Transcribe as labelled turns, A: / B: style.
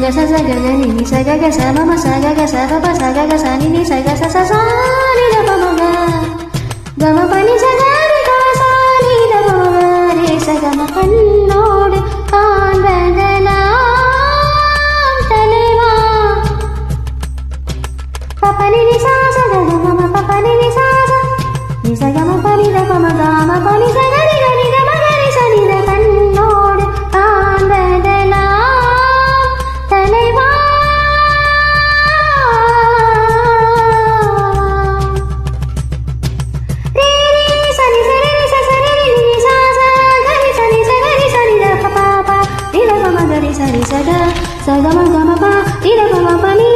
A: ga sa sa ga ga ni ni sa ga ga sa ma ma sa ga ga sa pa pa sa ga ga sa ni sa ga sa sa ni da pa ma ga ma pa ni sa ga ni ga sa ni da pa ma ga re sa ga ma கண்ணோடு காண்பதெல்லாம் தலைவா பப்பனி ni sa sa ga ga ma ma பப்பனி ni sa sa ni sa ga ma pa ni da pa ma pa ni sa ga ni ga ma ga ni sa ni da கண்ணோடு காண்பதெல்லாம் தலைவா re re sa ni sa re ni sa ni ni sa sa ga ni sa ni da pa pa ni da pa ma ga ni sa ga ma pa ni da pa ma pa ni